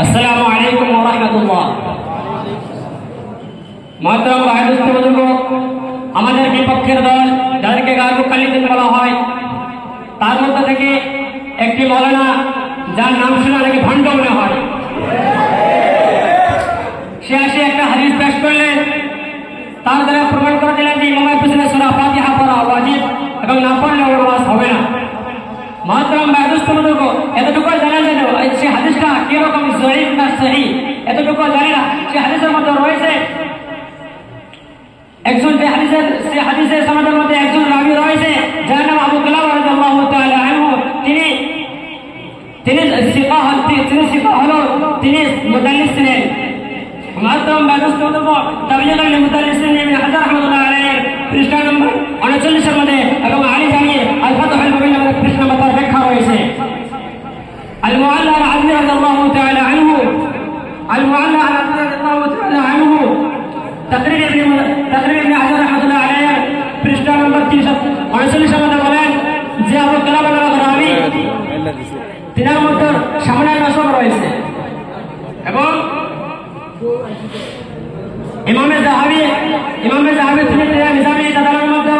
আসসালামু আলাইকুম ওয়া রাহমাতুল্লাহ। মাহতারাম ভাই বুজুর্গ, আমাদের বিপক্ষের দল যাদেরকে গায়রুকাল্লিদিন বলা হয়, তার মধ্যে থেকে একটি মৌলানা যার নাম শুনে নাকি ভণ্ড মনে হয়, সে আসে একটা হাদিস পেশ করলেন, তার দ্বারা প্রমাণ করে দিলেন যে ইমামের পিছনে সূরা ফাতিহা পড়া ওয়াজিব এবং না পড়লে নামাজ হবে না। মাহতারাম ভাই বুজুর্গ, এতটুকু জানেন যেন সে হাদিসটা কিরকম সহিহ না সহিহ এতটুকু জানি না। সে হাদিসের মধ্যে রয়েছে একজন, সে হাদিসের সনদের মধ্যে একজন রাবী রয়েছে যার নাম আবু কালাবা রাদিয়াল্লাহু তাআলা আনহু। তিনি সিকা হলো, তিনি মুদাল্লিস ছিলেন। মাহতারাম ভাই বুজুর্গ, তাবলীগের মুদাল্লিসিন ইবনে হাজার রাহমাতুল্লাহ আলাইহি পৃষ্ঠা নম্বর 39 এর মধ্যে এবং আলী জামিয়ে আল ফাতহুল মুবিন নামে পৃষ্ঠা নম্বর তার ব্যাখ্যা রয়েছে। আল মুআল্লা আলী রাদিয়াল্লাহু তাআলা আনহু, আল মুআল্লা আলী রাদিয়াল্লাহু তাআলা আনহু তাকরীর ইবনে হাজার রাহমাতুল্লাহ আলাইহি পৃষ্ঠা নম্বর 339 এর মধ্যে বলেন যে আবু কালাবা নামক রাবী, তিনার মধ্যে সামনে নসব রয়েছে এবং ইমামে যাহাবী তিনি নিজামী তাদালের মধ্যে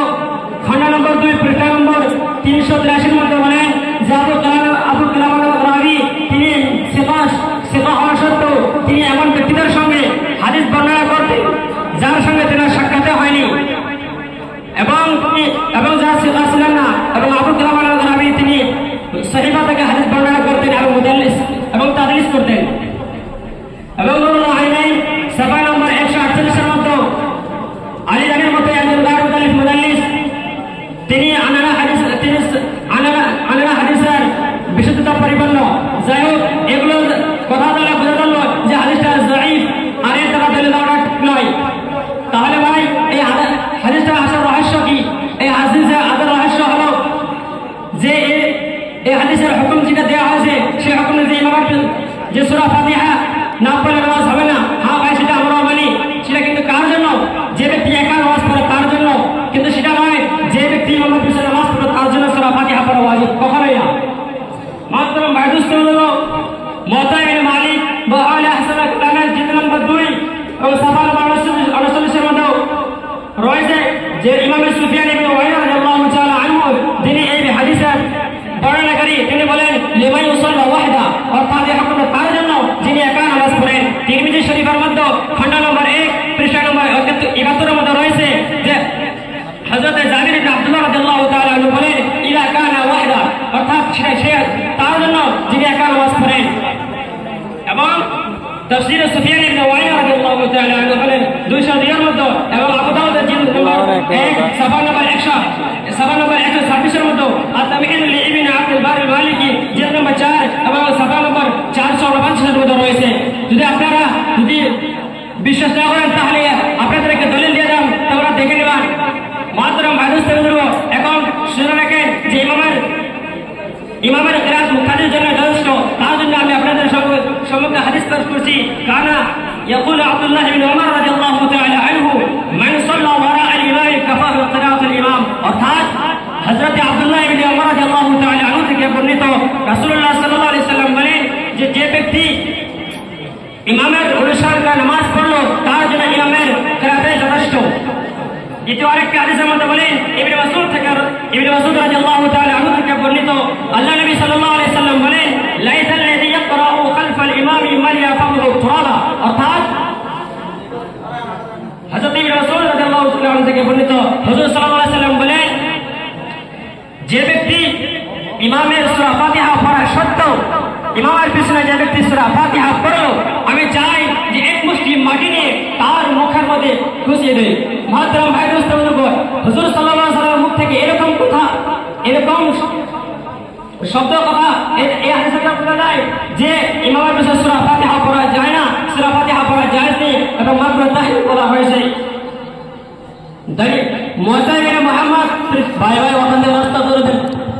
খণ্ড নম্বর 2 পৃষ্ঠা নম্বর 383 মধ্যে বলেন যে আবু কালাবা নামক রাবী তিনি সিকা হওয়া সত্ত্বেও তিনি এমন ব্যক্তিদের সঙ্গে হাদিস বর্ণনা করতেন যার সঙ্গে তেনার সাক্ষাৎ হয়নি এবং যারা সিকা ছিলেন না, এবং আবু কালাবা নামক রাবী তিনি সহিফা থেকে হাদিস বর্ণনা করতেন এবং মুদাল্লিস এবং তাদলিস করতেন। এবং সাফা নম্বর 148 এর মধ্যে আলী রানের মতো একজন গায়রুল মুদাল্লিস, তিনি আনারা হাদিসের বিশুদ্ধতা পরিপূর্ণ। যাই হোক, এগুলো কথা দ্বারা বোঝা গেল যে হাদিসটা যায়ীফ আর এর দ্বারা দলিল দেওয়াটা নয়। তাহলে ভাই এই হাদিসটা আসার রহস্য কি? এই হাদিসের আসার রহস্য হলো যে এই হাদিসের হুকুম যেটা দেওয়া হয়েছে সেই হুকুমে যে ইমামের যে সূরা ফাতিহা না পড়লে নামাজ হবে না, হ্যাঁ ভাই সেটা আমরা মানি। সেটা কিন্তু কার জন্য? যে ব্যক্তি একা নামাজ পড়ে তার জন্য, কিন্তু সেটা নয় যে ব্যক্তি ইমামের পিছনে নামাজ পড়ে তার জন্য সূরা ফাতিহা পড়া ওয়াজিব, কখনোই না। মাহতারাম ভাই বুজুর্গ, মুওয়াত্তা ইবনে মালিক বা আলে হাসান কালামের জিলদ নম্বর 2 এবং সাফা নম্বর 39 এর মধ্যে রয়েছে যে ইমাম সুফিয়ান ইবনে উয়াইনা রাদিয়াল্লাহু তাআলা আনহু তিনি এই হাদিসের বর্ণনাকারী, তিনি বলেন লিমান ইউসাল্লি ওয়াহদা, অর্থাৎ এই হুকুম তার জন্য যিনি একা নামাজ পড়েন। তিরমিজি শরীফের মধ্যে খণ্ড নম্বর 1 পৃষ্ঠা নম্বর 71 এর মধ্যে রয়েছে যে হযরত জাবির ইবনে আব্দুল্লাহ রাদিয়াল্লাহু তাআলা আনহু বলেন ইলা কানা ওয়াহদা, অর্থাৎ সে তার জন্য যিনি একা নামাজ পড়েন। এবং তাফসীরে সুফিয়ান ইবনে উয়াইনা রাদিয়াল্লাহু তাআলা আনহু বলেন 202 এর মধ্যে এবং আবু দাউদের জিলদ নম্বর 1 সাফা নম্বর 126 এর মধ্যে আত-তামহিদ লিইবনে আব্দুল বারি মালিকি জিলদ নম্বর 4 এবং সাফা নম্বর 449 এর মধ্যে রয়েছে। যদি আপনারা বিশ্বাস না করেন তাহলে আপনাদেরকে দলিল দিয়ে দাম, তোমরা দেখে নেবেন। মাহতারাম ভাই বুজুর্গ, এখন শুনে রাখেন যে ইমামের কিরাত মুক্তাদির জন্য যথেষ্ট। তার জন্য আমি আপনাদের সম্মুখে হাদিস পেশ করছি। কানা ইয়াকুলু আব্দুল্লাহ ইবনে উমর রাদিয়াল্লাহু তাআলা আনহু মান সাল্লা ওয়ারা আল-ইমাম কাফাহু কিরাত আল-ইমাম, অর্থাৎ হযরত আব্দুল্লাহ ইবনে উমর রাদিয়াল্লাহু তাআলা আনহু থেকে বর্ণিত রাসূলুল্লাহ সাল্লাল্লাহু আলাইহি সাল্লাম বলেন যে ব্যক্তি ইমামের অনুসরণ করে নামাজ পড়লো তার জন্য ইমামের কিরাতে যথেষ্ট। দ্বিতীয় আরেকটি হাদিসের মধ্যে বলেন ইবনে মাসউদ রাদিয়াল্লাহু তাআলা আনহু থেকে বর্ণিত আল্লাহ নবী সাল্লাল্লাহু আলাইহি সাল্লাম বলেন লাইসাল লাযী ইয়াকরাউ খালফাল ইমামি মান ইয়াফাহু তুরাবা, অর্থাৎ হযরত ইবনে মাসউদ রাদিয়াল্লাহু তাআলা আনহু থেকে বর্ণিত হুজুর সাল্লাল্লাহু আলাইহি সাল্লাম বলেন যে ব্যক্তি ইমামের সূরা ফাতিহা পড়া সত্ত্বেও ইমামের পিছনে যে ব্যক্তি সূরা ফাতিহা পড়লো, আমি চাই যে এক মুষ্টি মাটি নিয়ে তার মুখের মধ্যে ঘুষিয়ে দেয়। মাহতারাম ভাই বুজুর্গ, হুজুর সাল্লাল্লাহু আলাইহি ওয়াসাল্লাম মুখ থেকে এরকম কথা, এরকম শব্দ কথা এই হাদিসে বলা যায় যে ইমামের পিছনে সূরা ফাতিহা পড়া যায় না, সূরা ফাতিহা পড়া জায়েজ নেই এবং মাত্র তাহরিম বলা হয়েছে। মুওয়াত্তা ইবনে মুহাম্মদ ভাই ওখান থেকে রাস্তা